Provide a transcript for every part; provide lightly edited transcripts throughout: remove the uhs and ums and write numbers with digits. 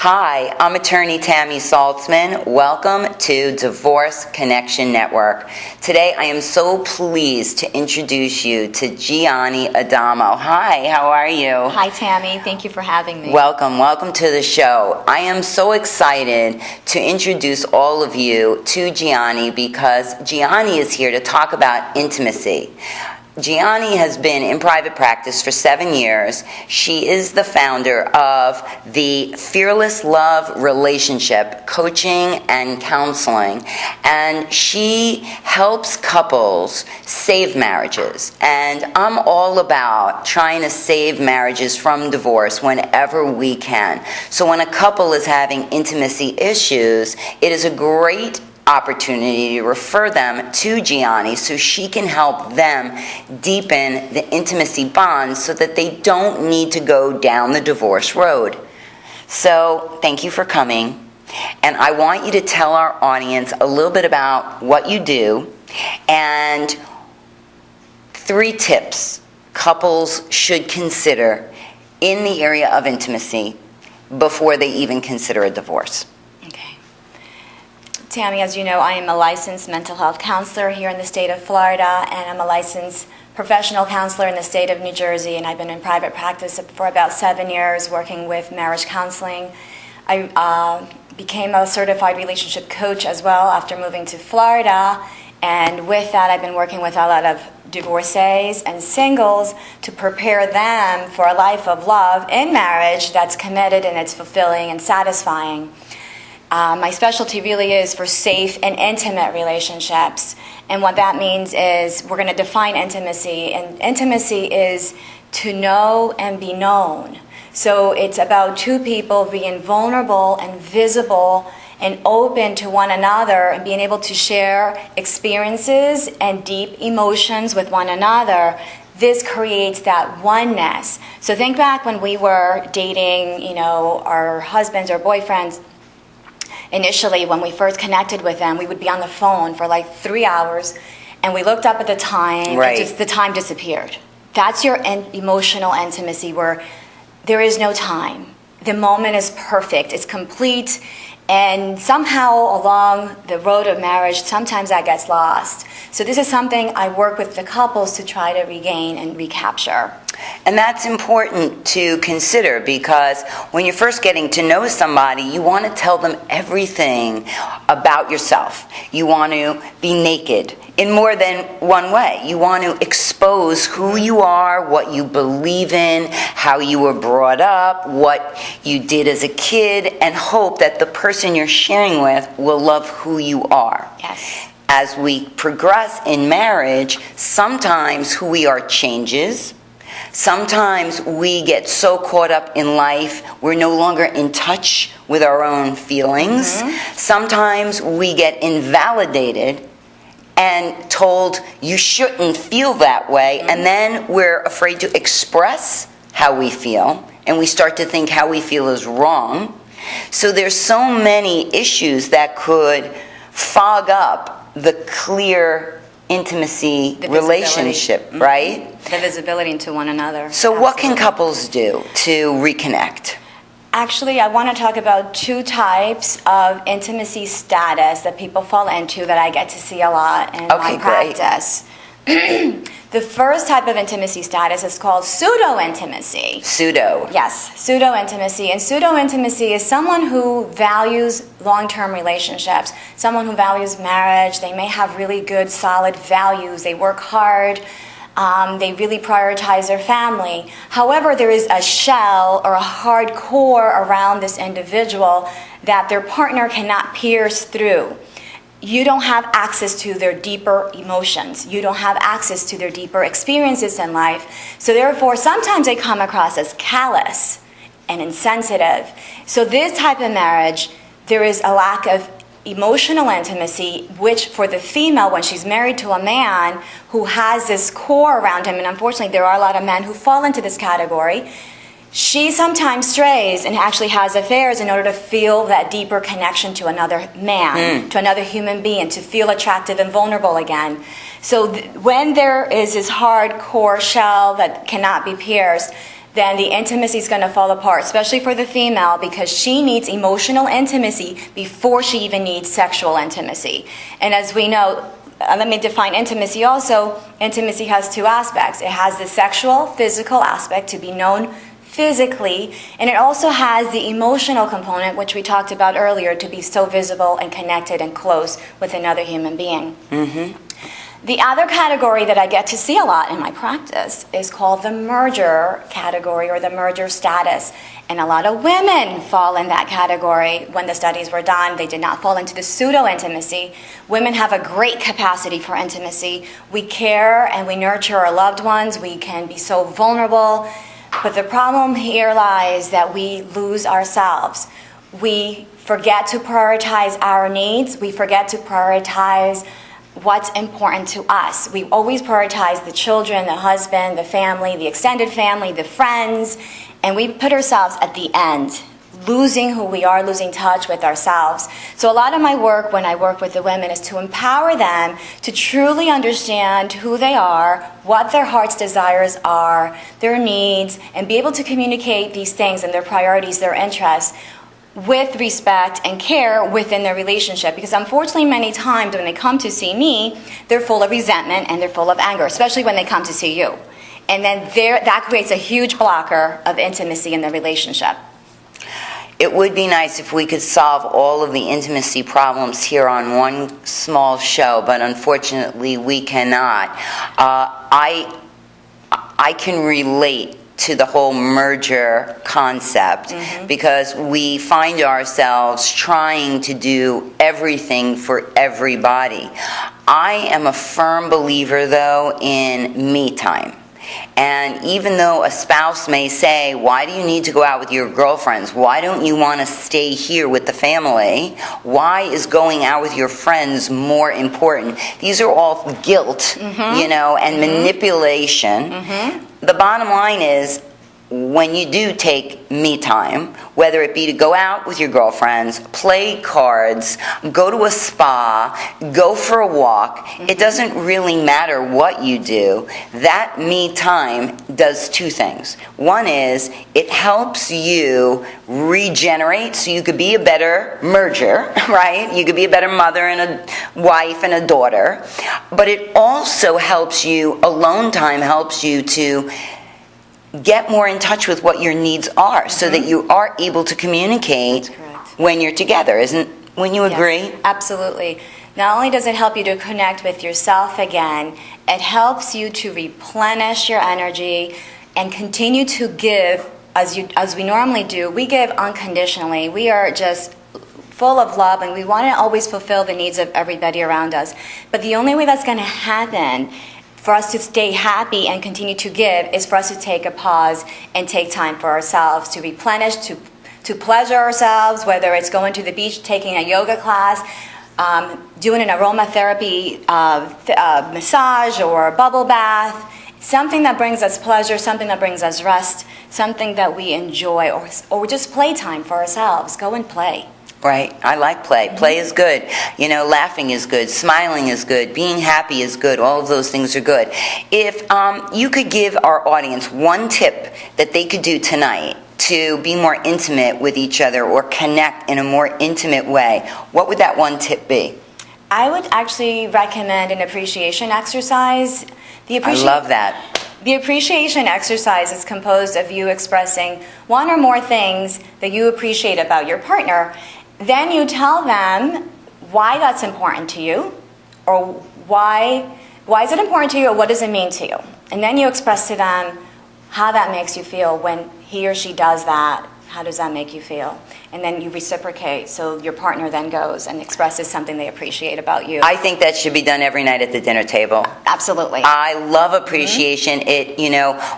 Hi, I'm attorney Tammy Saltzman. Welcome to Divorce Connection Network. Today I am so pleased to introduce you to Jianny Adamo. Hi, how are you? Hi Tammy, thank you for having me. Welcome to the show. I am so excited to introduce all of you to Jianny because Jianny is here to talk about intimacy. Jianny has been in private practice for 7 years. She is the founder of the Fearless Love Relationship Coaching and Counseling, and she helps couples save marriages. And I'm all about trying to save marriages from divorce whenever we can. So when a couple is having intimacy issues, it is a great opportunity to refer them to Jianny so she can help them deepen the intimacy bonds so that they don't need to go down the divorce road. So thank you for coming, and I want you to tell our audience a little bit about what you do and 3 tips couples should consider in the area of intimacy before they even consider a divorce. Tammy, as you know, I am a licensed mental health counselor here in the state of Florida, and I'm a licensed professional counselor in the state of New Jersey, and I've been in private practice for about 7 years working with marriage counseling. I became a certified relationship coach as well after moving to Florida, and with that I've been working with a lot of divorcees and singles to prepare them for a life of love in marriage that's committed and it's fulfilling and satisfying. My specialty really is for safe and intimate relationships. And what that means is we're going to define intimacy. And intimacy is to know and be known. So it's about 2 people being vulnerable and visible and open to one another and being able to share experiences and deep emotions with one another. This creates that oneness. So think back when we were dating, our husbands or boyfriends. Initially, when we first connected with them, we would be on the phone for like 3 hours, and we looked up at the time, right. And the time disappeared. That's your emotional intimacy where there is no time. The moment is perfect, it's complete, and somehow along the road of marriage, sometimes that gets lost. So this is something I work with the couples to try to regain and recapture. And that's important to consider because when you're first getting to know somebody, you want to tell them everything about yourself. You want to be naked in more than one way. You want to expose who you are, what you believe in, how you were brought up, what you did as a kid, and hope that the person you're sharing with will love who you are. Yes. As we progress in marriage, sometimes who we are changes. Sometimes we get so caught up in life, we're no longer in touch with our own feelings. Mm-hmm. Sometimes we get invalidated and told you shouldn't feel that way, and then we're afraid to express how we feel, and we start to think how we feel is wrong. So there's so many issues that could fog up the clear intimacy relationship, mm-hmm. right? The visibility into one another. So Absolutely. What can couples do to reconnect? Actually, I want to talk about 2 types of intimacy status that people fall into that I get to see a lot in my practice. The first type of intimacy status is called pseudo-intimacy. Pseudo. Yes, pseudo-intimacy. And pseudo-intimacy is someone who values long-term relationships, someone who values marriage. They may have really good, solid values. They work hard. They really prioritize their family. However, there is a shell or a hard core around this individual that their partner cannot pierce through. You don't have access to their deeper emotions. You don't have access to their deeper experiences in life. So therefore, sometimes they come across as callous and insensitive. So this type of marriage, there is a lack of emotional intimacy, which for the female, when she's married to a man who has this core around him, and unfortunately there are a lot of men who fall into this category, she sometimes strays and actually has affairs in order to feel that deeper connection to another man, to another human being, to feel attractive and vulnerable again. So when there is this hardcore shell that cannot be pierced, then the intimacy is going to fall apart, especially for the female, because she needs emotional intimacy before she even needs sexual intimacy. And as we know, let me define intimacy also. Intimacy has two aspects. It has the sexual, physical aspect, to be known physically, and it also has the emotional component, which we talked about earlier, to be so visible and connected and close with another human being. Mm-hmm. The other category that I get to see a lot in my practice is called the merger category, or the merger status. And a lot of women fall in that category. When the studies were done, they did not fall into the pseudo-intimacy. Women have a great capacity for intimacy. We care and we nurture our loved ones. We can be so vulnerable. But the problem here lies that we lose ourselves. We forget to prioritize our needs. We forget to prioritize what's important to us. We always prioritize the children, the husband, the family, the extended family, the friends, and we put ourselves at the end, losing who we are, losing touch with ourselves. So a lot of my work when I work with the women is to empower them to truly understand who they are, what their heart's desires are, their needs, and be able to communicate these things and their priorities, their interests, with respect and care within their relationship. Because unfortunately, many times when they come to see me, they're full of resentment and they're full of anger, especially when they come to see you. And then that creates a huge blocker of intimacy in the relationship. It would be nice if we could solve all of the intimacy problems here on one small show, but unfortunately we cannot. I can relate to the whole merger concept, because we find ourselves trying to do everything for everybody. I am a firm believer, though, in me time. And even though a spouse may say, why do you need to go out with your girlfriends? Why don't you want to stay here with the family? Why is going out with your friends more important? These are all guilt, and manipulation. The bottom line is, when you do take me time, whether it be to go out with your girlfriends, play cards, go to a spa, go for a walk, it doesn't really matter what you do. That me time does two things. One is it helps you regenerate so you could be a better merger, right? You could be a better mother and a wife and a daughter. But it also helps you, alone time helps you to get more in touch with what your needs are, so that you are able to communicate when you're together. Wouldn't you agree? Yes, absolutely. Not only does it help you to connect with yourself again, it helps you to replenish your energy and continue to give as we normally do. We give unconditionally. We are just full of love, and we want to always fulfill the needs of everybody around us. But the only way that's going to happen for us to stay happy and continue to give is for us to take a pause and take time for ourselves, to replenish, to pleasure ourselves, whether it's going to the beach, taking a yoga class, doing an aromatherapy massage or a bubble bath, something that brings us pleasure, something that brings us rest, something that we enjoy, or just playtime for ourselves. Go and play. Right. I like play. Play is good. Laughing is good. Smiling is good. Being happy is good. All of those things are good. If you could give our audience one tip that they could do tonight to be more intimate with each other or connect in a more intimate way, what would that one tip be? I would actually recommend an appreciation exercise. I love that. The appreciation exercise is composed of you expressing one or more things that you appreciate about your partner. Then you tell them why that's important to you, or why is it important to you, or what does it mean to you? And then you express to them how that makes you feel when he or she does that. How does that make you feel? And then you reciprocate, so your partner then goes and expresses something they appreciate about you. I think that should be done every night at the dinner table. Absolutely. I love appreciation.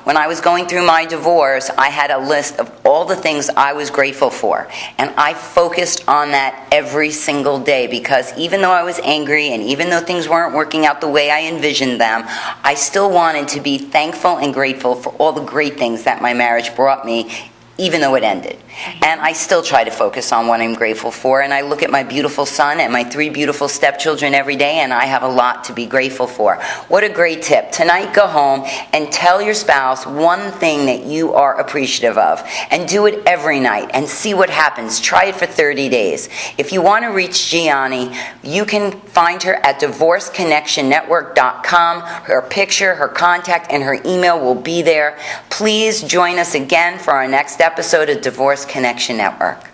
When I was going through my divorce, I had a list of all the things I was grateful for. And I focused on that every single day, because even though I was angry and even though things weren't working out the way I envisioned them, I still wanted to be thankful and grateful for all the great things that my marriage brought me, even though it ended. And I still try to focus on what I'm grateful for. And I look at my beautiful son and my 3 beautiful stepchildren every day, and I have a lot to be grateful for. What a great tip. Tonight, go home and tell your spouse one thing that you are appreciative of. And do it every night and see what happens. Try it for 30 days. If you want to reach Jianny, you can find her at divorceconnectionnetwork.com. Her picture, her contact, and her email will be there. Please join us again for our next episode of Divorce Connection Network.